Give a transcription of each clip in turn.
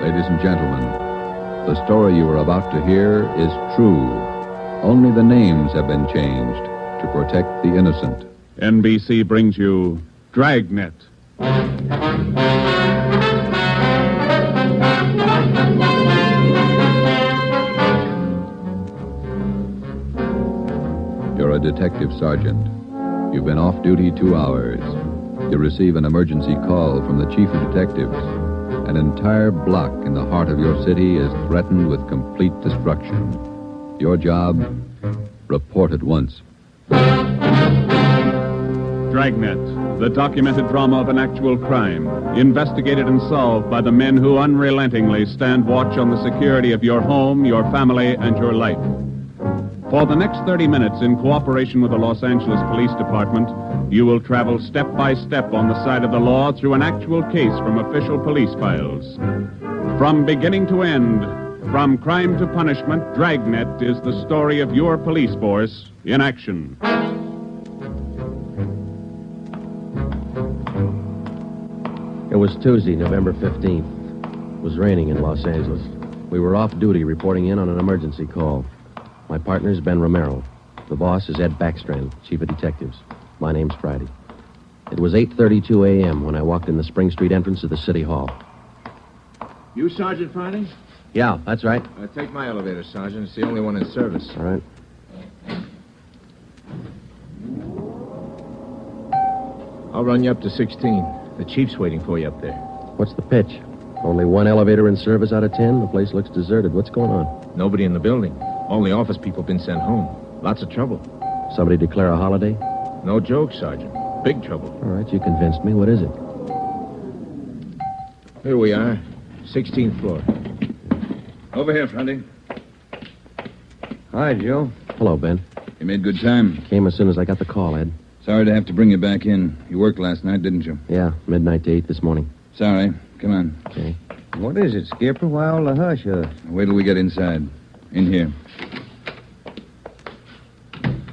Ladies and gentlemen, the story you are about to hear is true. Only the names have been changed to protect the innocent. NBC brings you Dragnet. You're a detective sergeant. You've been off duty 2 hours. You receive an emergency call from the chief of detectives. An entire block in the heart of your city is threatened with complete destruction. Your job, report at once. Dragnet, the documented drama of an actual crime, investigated and solved by the men who unrelentingly stand watch on the security of your home, your family, and your life. For the next 30 minutes, in cooperation with the Los Angeles Police Department, you will travel step by step on the side of the law through an actual case from official police files. From beginning to end, from crime to punishment, Dragnet is the story of your police force in action. It was Tuesday, November 15th. It was raining in Los Angeles. We were off duty reporting in on an emergency call. My partner's Ben Romero. The boss is Ed Backstrand, chief of detectives. My name's Friday. It was 8:32 a.m. when I walked in the Spring Street entrance of the City Hall. You Sergeant Friday? Yeah, that's right. Take my elevator, Sergeant. It's the only one in service. All right. I'll run you up to 16. The chief's waiting for you up there. What's the pitch? Only one elevator in service out of 10? The place looks deserted. What's going on? Nobody in the building. All the office people been sent home. Lots of trouble. Somebody declare a holiday? No joke, Sergeant. Big trouble. All right, you convinced me. What is it? Here we are. 16th floor. Over here, Friday. Hi, Joe. Hello, Ben. You made good time. Came as soon as I got the call, Ed. Sorry to have to bring you back in. You worked last night, didn't you? Yeah, midnight to 8 this morning. Sorry. Come on. Okay. What is it, Skipper? Why all the hush-hush? Wait till we get inside. In here.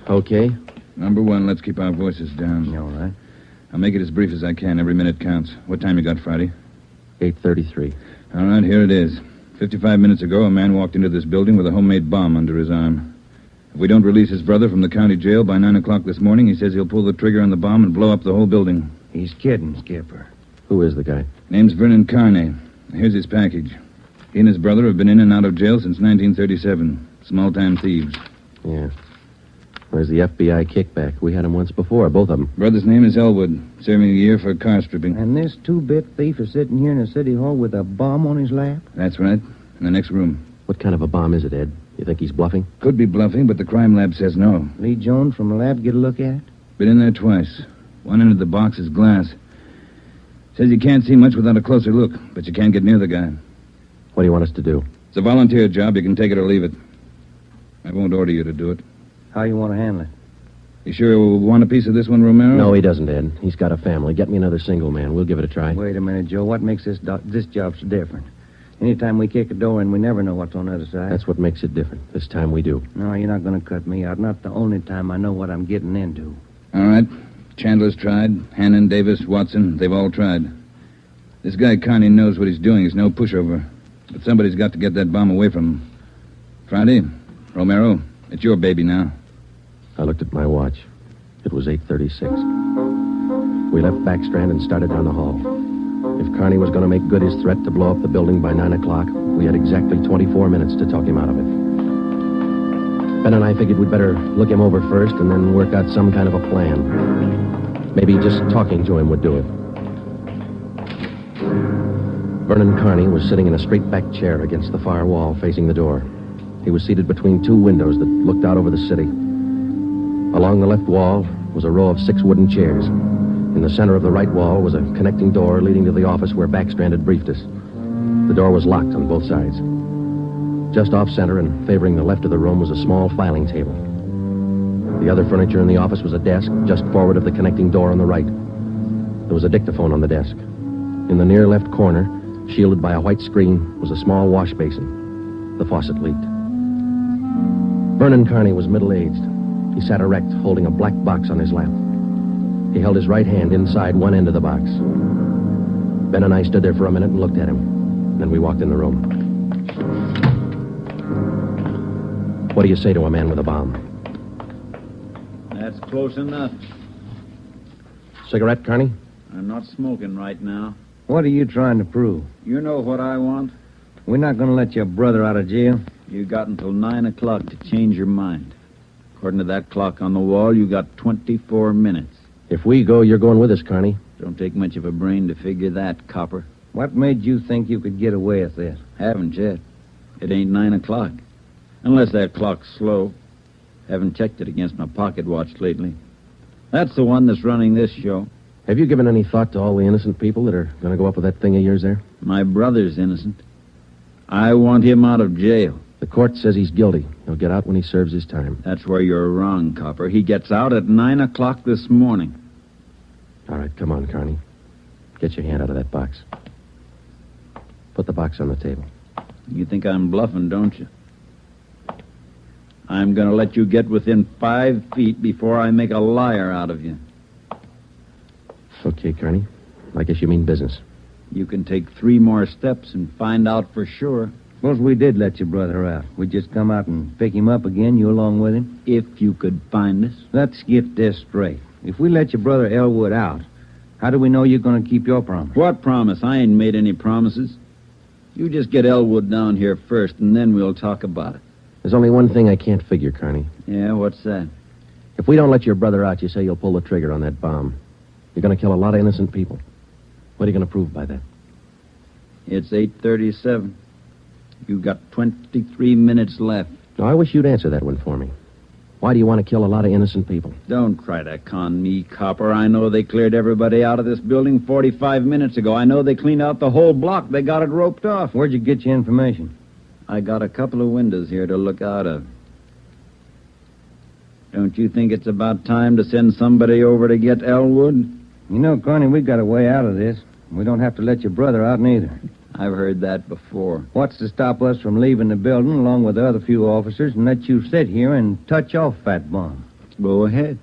Okay. Number one, let's keep our voices down. All right. I'll make it as brief as I can. Every minute counts. What time you got, Friday? 8:33. All right, here it is. 55 minutes ago, a man walked into this building with a homemade bomb under his arm. If we don't release his brother from the county jail by 9 o'clock this morning, he says he'll pull the trigger on the bomb and blow up the whole building. He's kidding, Skipper. Who is the guy? Name's Vernon Carney. Here's his package. He and his brother have been in and out of jail since 1937. Small-time thieves. Yeah. Where's the FBI kickback? We had him once before, both of them. Brother's name is Elwood, serving a year for car stripping. And this two-bit thief is sitting here in the city hall with a bomb on his lap? That's right. In the next room. What kind of a bomb is it, Ed? You think he's bluffing? Could be bluffing, but the crime lab says no. Lee Jones from the lab get a look at it? Been in there twice. One end of the box is glass. Says you can't see much without a closer look, but you can't get near the guy. What do you want us to do? It's a volunteer job. You can take it or leave it. I won't order you to do it. How you want to handle it? You sure you want a piece of this one, Romero? No, he doesn't, Ed. He's got a family. Get me another single man. We'll give it a try. Wait a minute, Joe. What makes this job so different? Anytime we kick a door in, we never know what's on the other side. That's what makes it different. This time we do. No, you're not going to cut me out. Not the only time I know what I'm getting into. All right. Chandler's tried. Hannon, Davis, Watson, they've all tried. This guy Carney knows what he's doing. He's no pushover. But somebody's got to get that bomb away from him. Friday, Romero, it's your baby now. I looked at my watch. It was 8:36. We left Backstrand and started down the hall. If Carney was going to make good his threat to blow up the building by 9 o'clock, we had exactly 24 minutes to talk him out of it. Ben and I figured we'd better look him over first and then work out some kind of a plan. Maybe just talking to him would do it. Vernon Carney was sitting in a straight-back chair against the far wall facing the door. He was seated between two windows that looked out over the city. Along the left wall was a row of 6 wooden chairs. In the center of the right wall was a connecting door leading to the office where Backstrand had briefed us. The door was locked on both sides. Just off-center and favoring the left of the room was a small filing table. The other furniture in the office was a desk just forward of the connecting door on the right. There was a dictaphone on the desk. In the near left corner, shielded by a white screen, was a small wash basin. The faucet leaked. Vernon Carney was middle-aged. He sat erect, holding a black box on his lap. He held his right hand inside one end of the box. Ben and I stood there for a minute and looked at him. Then we walked in the room. What do you say to a man with a bomb? That's close enough. Cigarette, Carney? I'm not smoking right now. What are you trying to prove? You know what I want? We're not going to let your brother out of jail. You got until 9 o'clock to change your mind. According to that clock on the wall, you got 24 minutes. If we go, you're going with us, Carney. Don't take much of a brain to figure that, copper. What made you think you could get away with this? Haven't yet. It ain't 9 o'clock. Unless that clock's slow. Haven't checked it against my pocket watch lately. That's the one that's running this show. Have you given any thought to all the innocent people that are going to go up with that thing of yours there? My brother's innocent. I want him out of jail. The court says he's guilty. He'll get out when he serves his time. That's where you're wrong, copper. He gets out at 9 o'clock this morning. All right, come on, Carney. Get your hand out of that box. Put the box on the table. You think I'm bluffing, don't you? I'm going to let you get within 5 feet before I make a liar out of you. Okay, Carney. I guess you mean business. You can take 3 more steps and find out for sure. Suppose we did let your brother out. We'd just come out and pick him up again, you along with him? If you could find us. Let's get this straight. If we let your brother Elwood out, how do we know you're going to keep your promise? What promise? I ain't made any promises. You just get Elwood down here first, and then we'll talk about it. There's only one thing I can't figure, Carney. Yeah, what's that? If we don't let your brother out, you say you'll pull the trigger on that bomb. You're going to kill a lot of innocent people. What are you going to prove by that? It's 8:37. You've got 23 minutes left. Now, I wish you'd answer that one for me. Why do you want to kill a lot of innocent people? Don't try to con me, copper. I know they cleared everybody out of this building 45 minutes ago. I know they cleaned out the whole block. They got it roped off. Where'd you get your information? I got a couple of windows here to look out of. Don't you think it's about time to send somebody over to get Elwood? You know, Carney, we got a way out of this. We don't have to let your brother out neither. I've heard that before. What's to stop us from leaving the building along with the other few officers and let you sit here and touch off that bomb? Go ahead.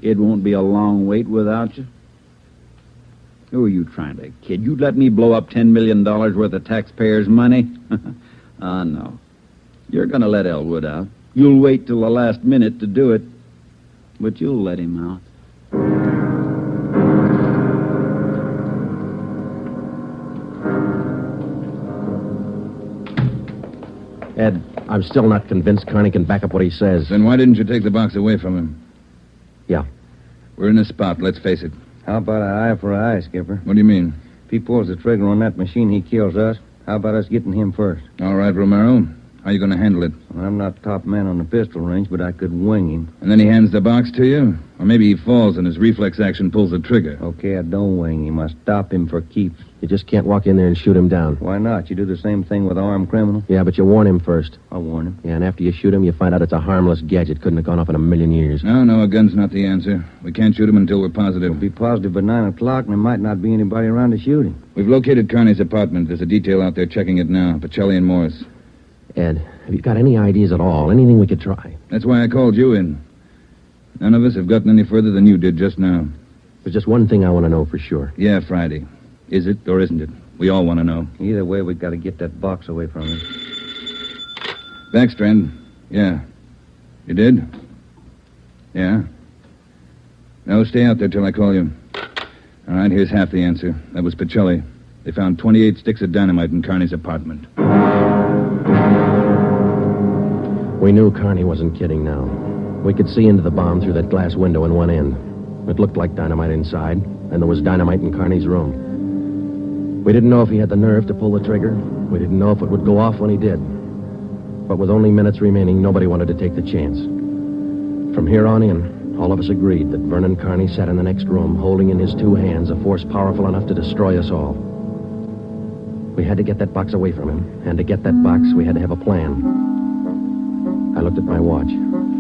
It won't be a long wait without you. Who are you trying to kid? You'd let me blow up $10 million worth of taxpayers' money? No. You're going to let Elwood out. You'll wait till the last minute to do it, but you'll let him out. Ed, I'm still not convinced Carney can back up what he says. Then why didn't you take the box away from him? Yeah. We're in a spot, let's face it. How about an eye for an eye, Skipper? What do you mean? If he pulls the trigger on that machine, he kills us. How about us getting him first? All right, Romero. How are you going to handle it? Well, I'm not top man on the pistol range, but I could wing him. And then he hands the box to you? Or maybe he falls and his reflex action pulls the trigger. Okay, I don't wing him. I stop him for keeps. You just can't walk in there and shoot him down. Why not? You do the same thing with an armed criminal. Yeah, but you warn him first. I'll warn him. Yeah, and after you shoot him, you find out it's a harmless gadget. Couldn't have gone off in a million years. No, a gun's not the answer. We can't shoot him until we're positive. We'll be positive by 9 o'clock, and there might not be anybody around to shoot him. We've located Carney's apartment. There's a detail out there checking it now. Pacelli and Morris. Ed, have you got any ideas at all? Anything we could try? That's why I called you in. None of us have gotten any further than you did just now. There's just one thing I want to know for sure. Yeah, Friday. Is it or isn't it? We all want to know. Either way, we've got to get that box away from him. Backstrand. Yeah. You did? Yeah. No, stay out there till I call you. All right, here's half the answer. That was Pacelli. They found 28 sticks of dynamite in Carney's apartment. We knew Carney wasn't kidding now. We could see into the bomb through that glass window in one end. It looked like dynamite inside, and there was dynamite in Carney's room. We didn't know if he had the nerve to pull the trigger. We didn't know if it would go off when he did. But with only minutes remaining, nobody wanted to take the chance. From here on in, all of us agreed that Vernon Carney sat in the next room, holding in his 2 hands a force powerful enough to destroy us all. We had to get that box away from him, and to get that box, we had to have a plan. I looked at my watch.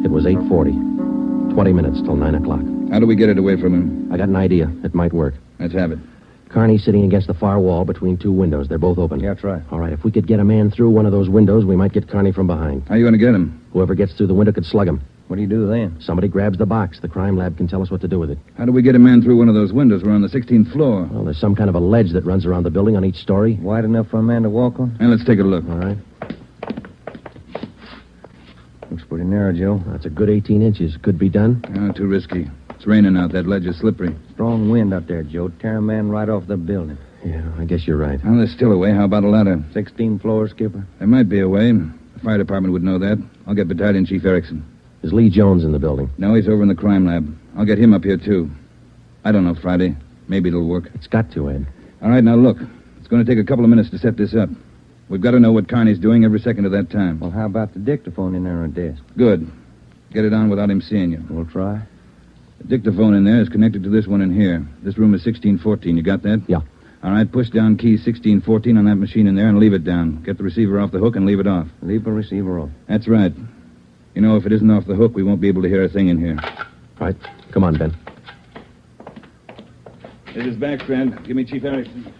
It was 8:40. 20 minutes till 9 o'clock. How do we get it away from him? I got an idea. It might work. Let's have it. Carney's sitting against the far wall between 2 windows. They're both open. Yeah, that's right. All right, if we could get a man through one of those windows, we might get Carney from behind. How are you going to get him? Whoever gets through the window could slug him. What do you do then? Somebody grabs the box. The crime lab can tell us what to do with it. How do we get a man through one of those windows? We're on the 16th floor. Well, there's some kind of a ledge that runs around the building on each story. Wide enough for a man to walk on? And let's take a look. All right. Looks pretty narrow, Joe. That's a good 18 inches. Could be done. Oh, too risky. It's raining out. That ledge is slippery. Strong wind out there, Joe. Tear a man right off the building. Yeah, I guess you're right. Well, there's still a way. How about a ladder? 16 floors, Skipper. There might be a way. The fire department would know that. I'll get Battalion Chief Erickson. Is Lee Jones in the building? No, he's over in the crime lab. I'll get him up here, too. I don't know, Friday. Maybe it'll work. It's got to, Ed. All right, now look. It's going to take a couple of minutes to set this up. We've got to know what Carney's doing every second of that time. Well, how about the dictaphone in there on the desk? Good. Get it on without him seeing you. We'll try. The dictaphone in there is connected to this one in here. This room is 1614. You got that? Yeah. All right, push down key 1614 on that machine in there and leave it down. Get the receiver off the hook and leave it off. Leave the receiver off. That's right. You know, if it isn't off the hook, we won't be able to hear a thing in here. All right. Come on, Ben. This is Backstrand. Give me Chief Erickson.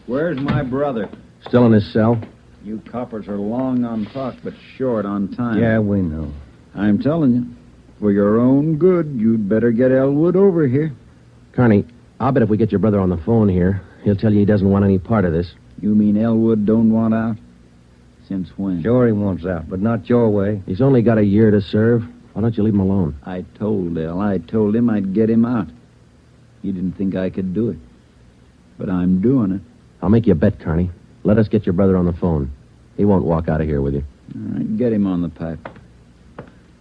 Where's my brother? Still in his cell? You coppers are long on talk, but short on time. Yeah, we know. I'm telling you. For your own good, you'd better get Elwood over here. Carney, I'll bet if we get your brother on the phone here, he'll tell you he doesn't want any part of this. You mean Elwood don't want out? Since when? Sure he wants out, but not your way. He's only got a year to serve. Why don't you leave him alone? I told him I'd get him out. He didn't think I could do it. But I'm doing it. I'll make you a bet, Carney. Let us get your brother on the phone. He won't walk out of here with you. All right, get him on the pipe.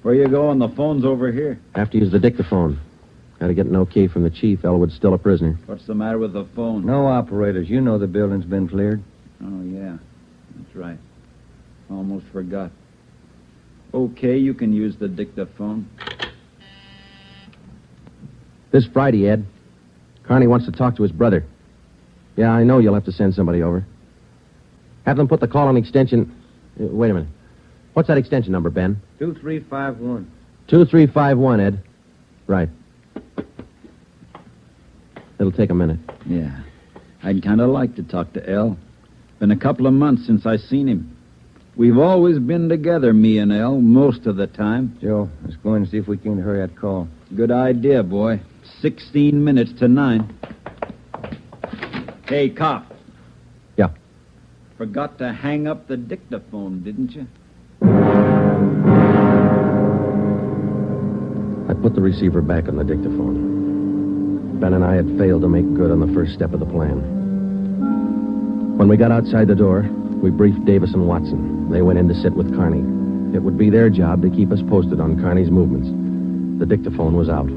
Where you going? The phone's over here. Have to use the dictaphone. Got to get an okay from the chief. Elwood's still a prisoner. What's the matter with the phone? No operators. You know the building's been cleared. Oh, yeah. That's right. Almost forgot. Okay, you can use the dictaphone. This Friday, Ed. Carney wants to talk to his brother. Yeah, I know you'll have to send somebody over. Have them put the call on extension... wait a minute. What's that extension number, Ben? 2351. 2351, Ed. Right. It'll take a minute. Yeah. I'd kind of like to talk to El. Been a couple of months since I seen him. We've always been together, me and El, most of the time. Joe, let's go in and see if we can hurry that call. Good idea, boy. 16 minutes to 9. Hey, cop. Yeah. Forgot to hang up the dictaphone, didn't you? I put the receiver back on the dictaphone. Ben and I had failed to make good on the first step of the plan. When we got outside the door, we briefed Davis and Watson. They went in to sit with Carney. It would be their job to keep us posted on Carney's movements. The dictaphone was out.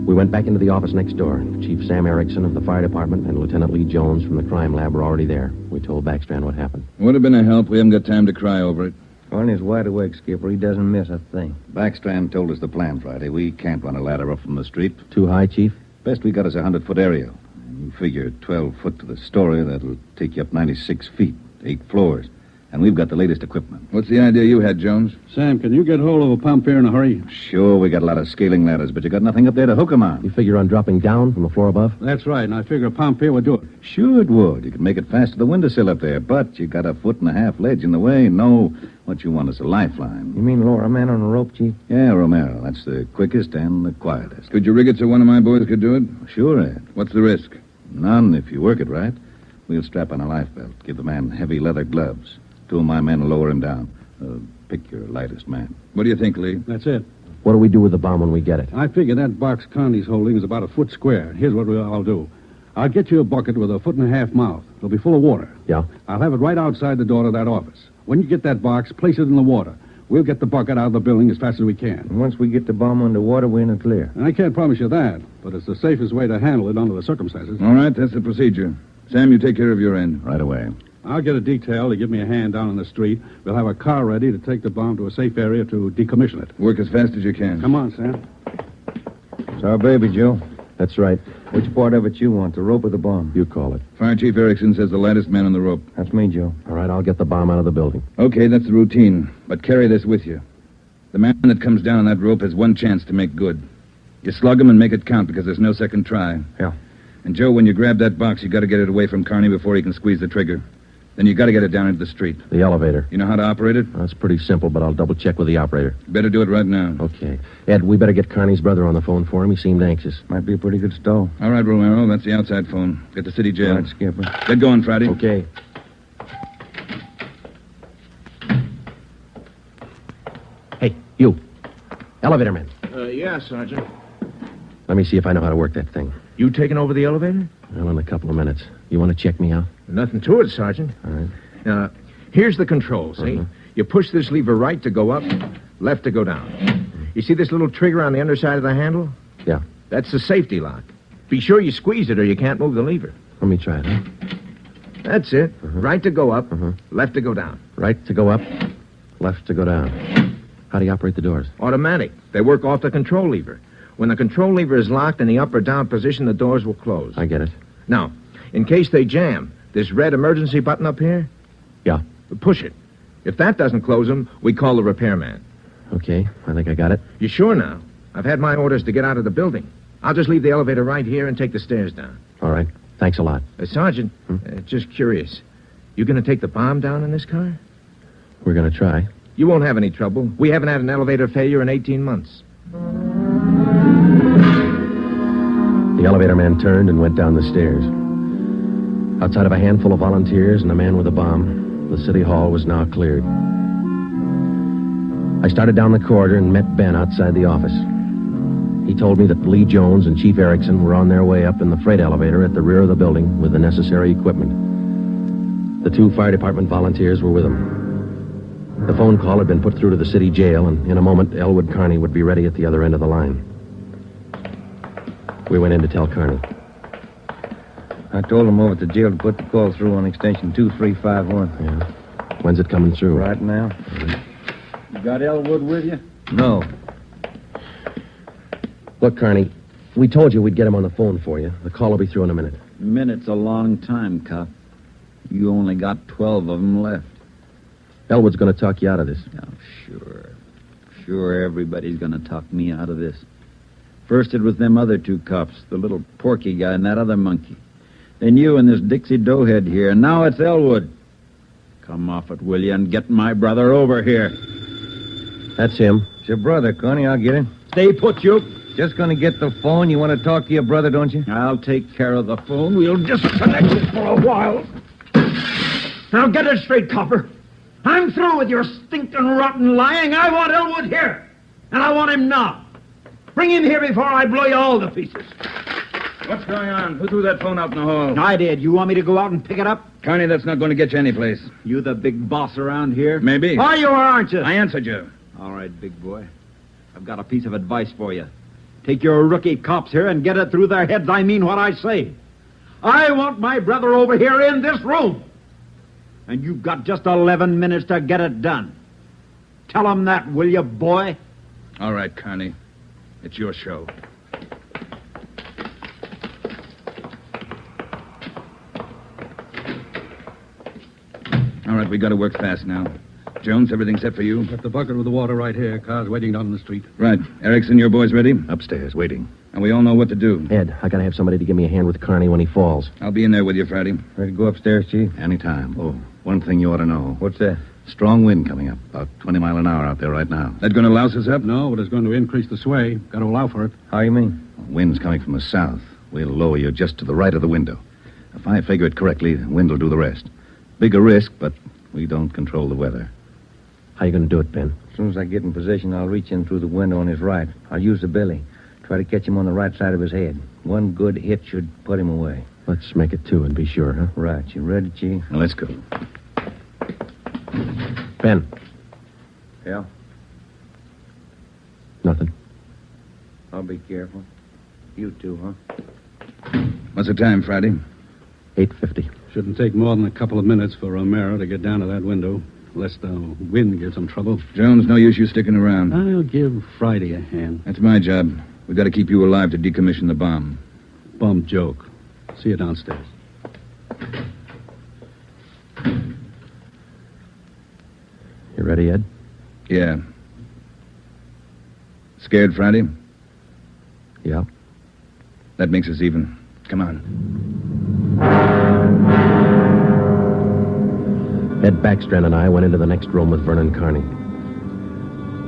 We went back into the office next door. Chief Sam Erickson of the fire department and Lieutenant Lee Jones from the crime lab were already there. We told Backstrand what happened. Would have been a help. We haven't got time to cry over it. Carney's wide awake, Skipper. He doesn't miss a thing. Backstrand told us the plan Friday. We can't run a ladder up from the street. Too high, Chief? Best we got is a 100-foot aerial. You figure 12 foot to the story, that'll take you up 96 feet, 8 floors. And we've got the latest equipment. What's the idea you had, Jones? Sam, can you get hold of a pump here in a hurry? Sure, we got a lot of scaling ladders, but you got nothing up there to hook 'em on. You figure on dropping down from the floor above? That's right, and I figure a pump here would do it. Sure it would. You could make it fast to the windowsill up there, but you got a 1.5 foot ledge in the way. No, what you want is a lifeline. You mean lower a man on a rope, Chief? Yeah, Romero. That's the quickest and the quietest. Could you rig it so one of my boys could do it? Sure, Ed. What's the risk? None if you work it right. We'll strap on a life belt. Give the man heavy leather gloves. 2 of my men will lower him down. Pick your lightest man. What do you think, Lee? That's it. What do we do with the bomb when we get it? I figure that box Carney's holding is about a foot square. Here's what I'll do. I'll get you a bucket with a 1.5 foot mouth. It'll be full of water. Yeah? I'll have it right outside the door to that office. When you get that box, place it in the water. We'll get the bucket out of the building as fast as we can. And once we get the bomb underwater, we're in the clear. And I can't promise you that, but it's the safest way to handle it under the circumstances. All right, that's the procedure. Sam, you take care of your end. Right away. I'll get a detail to give me a hand down on the street. We'll have a car ready to take the bomb to a safe area to decommission it. Work as fast as you can. Come on, Sam. It's our baby, Joe. That's right. Which part of it you want, the rope or the bomb? You call it. Fire Chief Erickson says the lightest man on the rope. That's me, Joe. All right, I'll get the bomb out of the building. Okay, that's the routine. But carry this with you. The man that comes down on that rope has one chance to make good. You slug him and make it count because there's no second try. Yeah. And, Joe, when you grab that box, you got to get it away from Carney before he can squeeze the trigger. Then you got to get it down into the street. The elevator. You know how to operate it? That's pretty simple, but I'll double-check with the operator. Better do it right now. Okay. Ed, we better get Carney's brother on the phone for him. He seemed anxious. Might be a pretty good stall. All right, Romero. That's the outside phone. Get the city jail. All right, Skipper. Get going, Friday. Okay. Hey, you. Elevator man. Yeah, Sergeant. Let me see if I know how to work that thing. You taking over the elevator? Well, in a couple of minutes. You want to check me out? Nothing to it, Sergeant. All right. Now, here's the control, see? You push this lever right to go up, left to go down. You see this little trigger on the underside of the handle? Yeah. That's the safety lock. Be sure you squeeze it or you can't move the lever. Let me try it, huh? That's it. Right to go up, left to go down. Right to go up, left to go down. How do you operate the doors? Automatic. They work off the control lever. When the control lever is locked in the up or down position, the doors will close. I get it. Now, in case they jam, this red emergency button up here? Yeah. Push it. If that doesn't close them, we call the repairman. Okay, I think I got it. You sure now? I've had my orders to get out of the building. I'll just leave the elevator right here and take the stairs down. All right. Thanks a lot. Sergeant, just curious. You going to take the bomb down in this car? We're going to try. You won't have any trouble. We haven't had an elevator failure in 18 months. The elevator man turned and went down the stairs. Outside of a handful of volunteers and a man with a bomb, the city hall was now cleared. I started down the corridor and met Ben outside the office. He told me that Lee Jones and Chief Erickson were on their way up in the freight elevator at the rear of the building with the necessary equipment. The 2 fire department volunteers were with them. The phone call had been put through to the city jail, and in a moment, Elwood Carney would be ready at the other end of the line. We went in to tell Carney. I told him over at the jail to put the call through on extension 2351. Yeah. When's it coming through? Right now? You got Elwood with you? No. Look, Carney, we told you we'd get him on the phone for you. The call will be through in a minute. Minute's a long time, cop. You only got 12 of them left. Elwood's going to talk you out of this. Oh, sure. Sure, everybody's going to talk me out of this. First it was them other 2 cops, the little Porky guy and that other monkey. Then you and this Dixie Doughhead here, and now it's Elwood. Come off it, will you, and get my brother over here. That's him. It's your brother, Connie. I'll get him. Stay put, you. Just going to get the phone. You want to talk to your brother, don't you? I'll take care of the phone. We'll disconnect it for a while. Now get it straight, copper. I'm through with your stinking rotten lying. I want Elwood here. And I want him now. Bring him here before I blow you all to pieces. What's going on? Who threw that phone out in the hall? I did. You want me to go out and pick it up? Carney, that's not going to get you anyplace. You the big boss around here? Maybe. Are you or aren't you? I answered you. All right, big boy. I've got a piece of advice for you. Take your rookie cops here and get it through their heads I mean what I say. I want my brother over here in this room. And you've got just 11 minutes to get it done. Tell them that, will you, boy? All right, Carney. It's your show. All right, we got to work fast now. Jones, everything set for you? Got the bucket with the water right here. Car's waiting down the street. Right. Erickson, your boys ready? Upstairs, waiting. And we all know what to do. Ed, I got to have somebody to give me a hand with Carney when he falls. I'll be in there with you, Friday. Ready to go upstairs, Chief? Anytime. Oh, one thing you ought to know. What's that? Strong wind coming up. About 20 mile an hour out there right now. That going to louse us up? No, but it's going to increase the sway. Got to allow for it. How you mean? Wind's coming from the south. We'll lower you just to the right of the window. If I figure it correctly, the wind will do the rest. Bigger risk, but we don't control the weather. How you going to do it, Ben? As soon as I get in position, I'll reach in through the window on his right. I'll use the billy. Try to catch him on the right side of his head. One good hit should put him away. Let's make it 2 and be sure, huh? Right. You ready, Chief? Now, let's go. Ben. Yeah? Nothing. I'll be careful. You too, huh? What's the time, Friday? 8:50. Shouldn't take more than a couple of minutes for Romero to get down to that window, unless the wind gives him trouble. Jones, no use you sticking around. I'll give Friday a hand. That's my job. We've got to keep you alive to decommission the bomb. Bum joke. See you downstairs. You ready, Ed? Yeah. Scared, Friday? Yeah. That makes us even. Come on. Ed Backstrand and I went into the next room with Vernon Carney.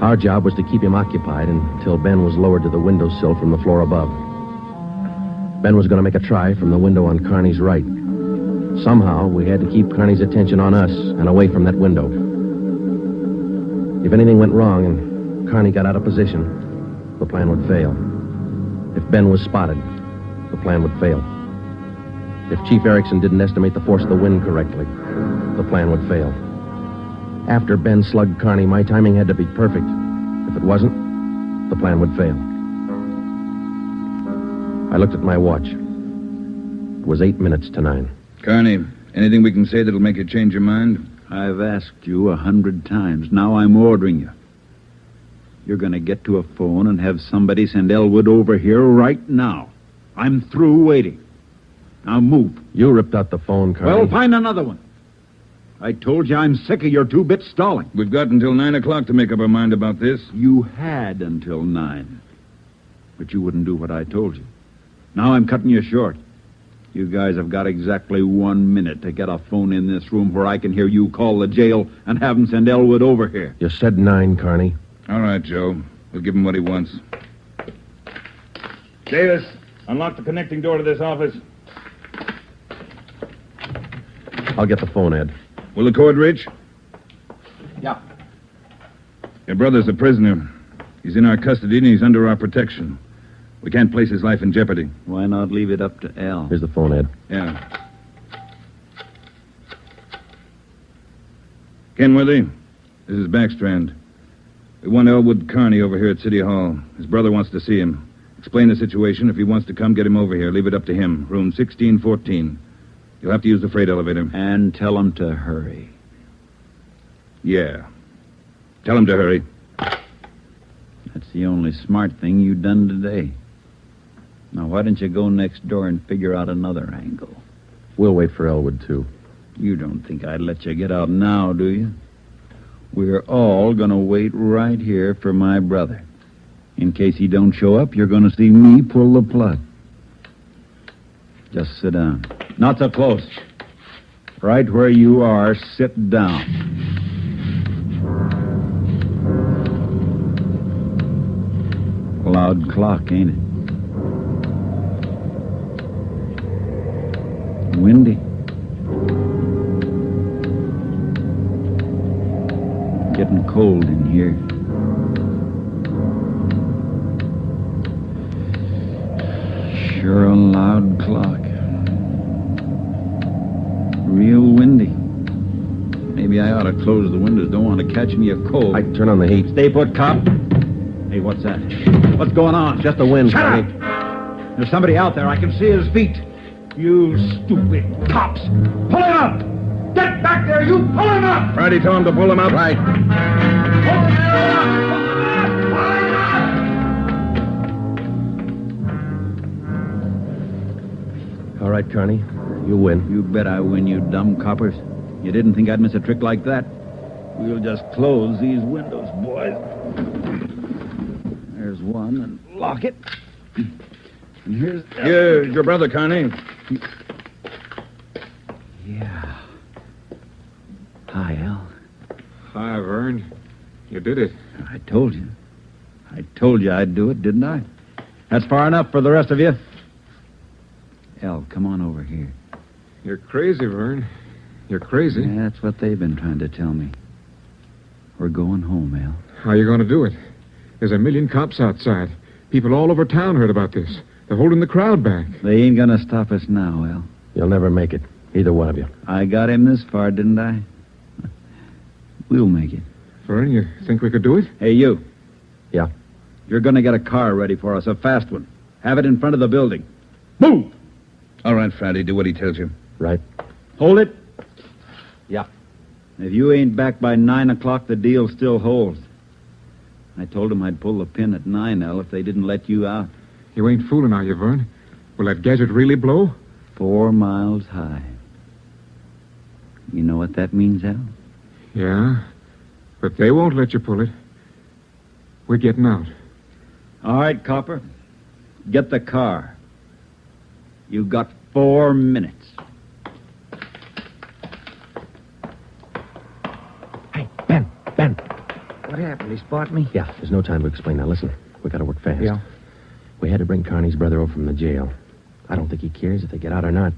Our job was to keep him occupied until Ben was lowered to the windowsill from the floor above. Ben was going to make a try from the window on Carney's right. Somehow, we had to keep Carney's attention on us and away from that window. If anything went wrong and Carney got out of position, the plan would fail. If Ben was spotted, the plan would fail. If Chief Erickson didn't estimate the force of the wind correctly, the plan would fail. After Ben slugged Carney, my timing had to be perfect. If it wasn't, the plan would fail. I looked at my watch. It was 8 minutes to 9. Carney, anything we can say that'll make you change your mind? I've asked you 100 times. Now I'm ordering you. You're going to get to a phone and have somebody send Elwood over here right now. I'm through waiting. Now move. You ripped out the phone, Carney. Well, find another one. I told you I'm sick of your two-bit stalling. We've got until 9 o'clock to make up our mind about this. You had until 9. But you wouldn't do what I told you. Now I'm cutting you short. You guys have got exactly 1 minute to get a phone in this room where I can hear you call the jail and have them send Elwood over here. You said 9, Carney. All right, Joe. We'll give him what he wants. Davis, unlock the connecting door to this office. I'll get the phone, Ed. Will the cord reach? Yeah. Your brother's a prisoner. He's in our custody and he's under our protection. We can't place his life in jeopardy. Why not leave it up to Al? Here's the phone, Ed. Yeah. Kenworthy, this is Backstrand. We want Elwood Carney over here at City Hall. His brother wants to see him. Explain the situation. If he wants to come, get him over here. Leave it up to him. Room 1614. You'll have to use the freight elevator. And tell him to hurry. Yeah. Tell him to hurry. That's the only smart thing you've done today. Now, why don't you go next door and figure out another angle? We'll wait for Elwood, too. You don't think I'd let you get out now, do you? We're all going to wait right here for my brother. In case he don't show up, you're going to see me pull the plug. Just sit down. Not so close. Right where you are, sit down. Loud clock, ain't it? Windy. Getting cold in here. Sure a loud clock. Real windy. Maybe I ought to close the windows. Don't want to catch me a cold. I turn on the heat. Stay put, cop. Hey, what's that? What's going on? Just the wind, Shut Carney. up! There's somebody out there. I can see his feet. You stupid cops. Pull him up! Get back there, you! Pull him up! Friday told him to pull him up. Right. Pull him up! All right, Carney. You win. You bet I win, you dumb coppers. You didn't think I'd miss a trick like that? We'll just close these windows, boys. There's one, and lock it. And here's... Here's your brother, Carney. Yeah. Hi, Al. Hi, Vern. You did it. I told you. I told you I'd do it, didn't I? That's far enough for the rest of you. Al, come on over here. You're crazy, Vern. You're crazy. That's what they've been trying to tell me. We're going home, Al. How are you going to do it? There's a million cops outside. People all over town heard about this. They're holding the crowd back. They ain't gonna stop us now, Al. You'll never make it. Either one of you. I got him this far, didn't I? We'll make it. Vern, you think we could do it? Hey, you. Yeah. You're gonna get a car ready for us, a fast one. Have it in front of the building. Move! All right, Friday, do what he tells you. Right. Hold it. Yeah. If you ain't back by 9 o'clock, the deal still holds. I told them I'd pull the pin at 9, Al, if they didn't let you out. You ain't fooling, are you, Vern? Will that gadget really blow? 4 miles high. You know what that means, Al? Yeah, but they won't let you pull it. We're getting out. All right, Copper. Get the car. You've got 4 minutes. What happened? He spot me? Yeah, there's no time to explain. Now, listen. We gotta work fast. Yeah. We had to bring Carney's brother over from the jail. I don't think he cares if they get out or not.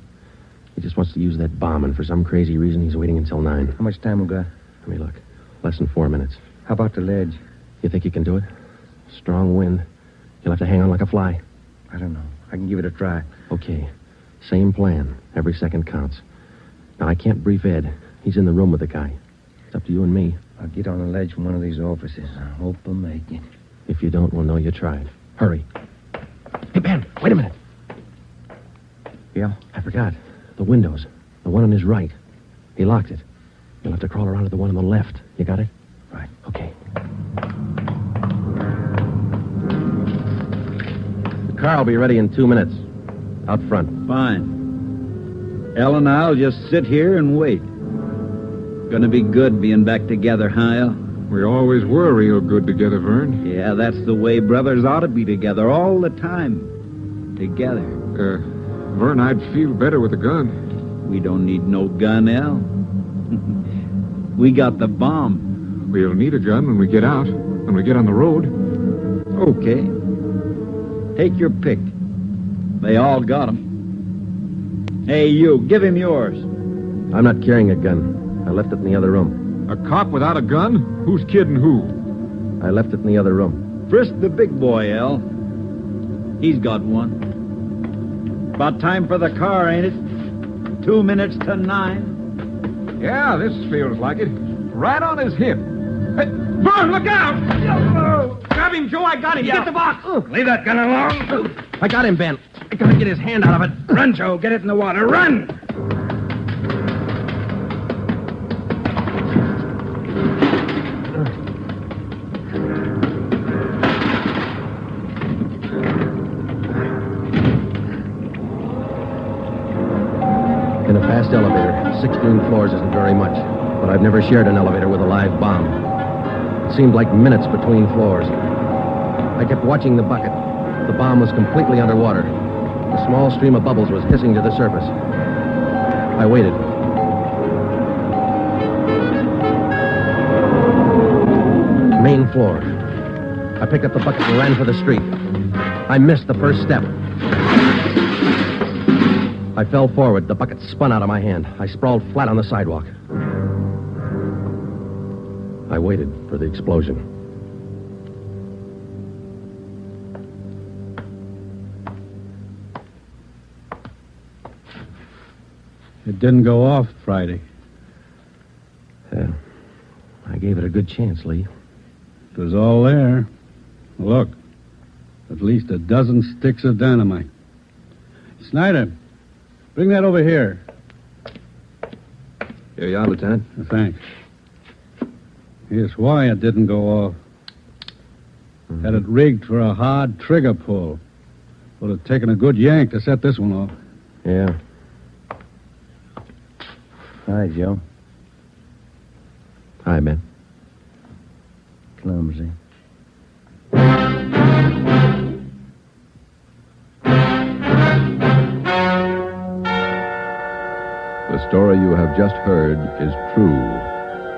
He just wants to use that bomb, and for some crazy reason, he's waiting until 9. How much time we got? Let me look. Less than 4 minutes. How about the ledge? You think you can do it? Strong wind. You'll have to hang on like a fly. I don't know. I can give it a try. Okay. Same plan. Every second counts. Now, I can't brief Ed. He's in the room with the guy. It's up to you and me. I'll get on the ledge from one of these offices. I hope I make it. If you don't, we'll know you tried. Hurry. Hey, Ben, wait a minute. Yeah? I forgot. The windows. The one on his right. He locked it. You'll have to crawl around to the one on the left. You got it? Right. Okay. The car will be ready in 2 minutes. Out front. Fine. Elle and I'll just sit here and wait. Gonna be good being back together, huh, Elle? We always were real good together, Vern. Yeah, that's the way brothers ought to be together all the time. Together. Vern, I'd feel better with a gun. We don't need no gun, Elle. We got the bomb. We'll need a gun when we get out, when we get on the road. Okay. Take your pick. They all got them. Hey, you, give him yours. I'm not carrying a gun. I left it in the other room. A cop without a gun? Who's kidding who? I left it in the other room. Frisk the big boy, Elle. He's got one. About time for the car, ain't it? 2 minutes to 9. Yeah, this feels like it. Right on his hip. Hey, Vern, look out! Grab him, Joe. I got him. Get the box. Leave that gun alone. I got him, Ben. I gotta get his hand out of it. Run, Joe. Get it in the water. Run! In a fast elevator, 16 floors isn't very much, but I've never shared an elevator with a live bomb. It seemed like minutes between floors. I kept watching the bucket. The bomb was completely underwater. A small stream of bubbles was hissing to the surface. I waited. Main floor. I picked up the bucket and ran for the street. I missed the first step. I fell forward. The bucket spun out of my hand. I sprawled flat on the sidewalk. I waited for the explosion. It didn't go off Friday. I gave it a good chance, Lee. It was all there. Look, at least a dozen sticks of dynamite. Snyder, bring that over here. Here you are, Lieutenant. Thanks. Here's why it didn't go off. Had it rigged for a hard trigger pull. Would have taken a good yank to set this one off. Yeah. Hi, Joe. Hi, Ben. Clumsy. The story you have just heard is true.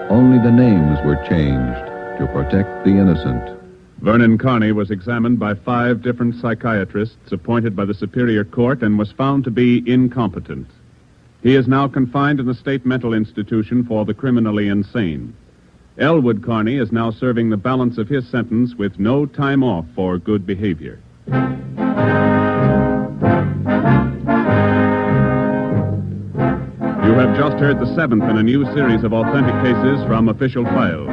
Only the names were changed to protect the innocent. Vernon Carney was examined by 5 different psychiatrists appointed by the Superior Court and was found to be incompetent. He is now confined in the state mental institution for the criminally insane. Elwood Carney is now serving the balance of his sentence with no time off for good behavior. You have just heard the 7th in a new series of authentic cases from official files.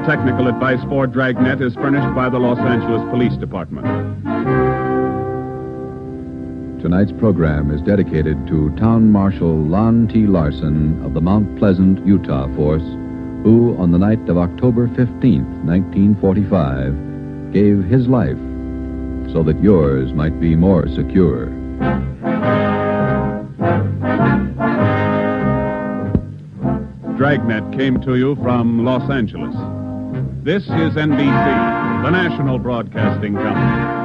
Technical advice for Dragnet is furnished by the Los Angeles Police Department. Tonight's program is dedicated to Town Marshal Lon T. Larson of the Mount Pleasant, Utah Force, who, on the night of October 15th, 1945, gave his life so that yours might be more secure. Dragnet came to you from Los Angeles. This is NBC, the national broadcasting company.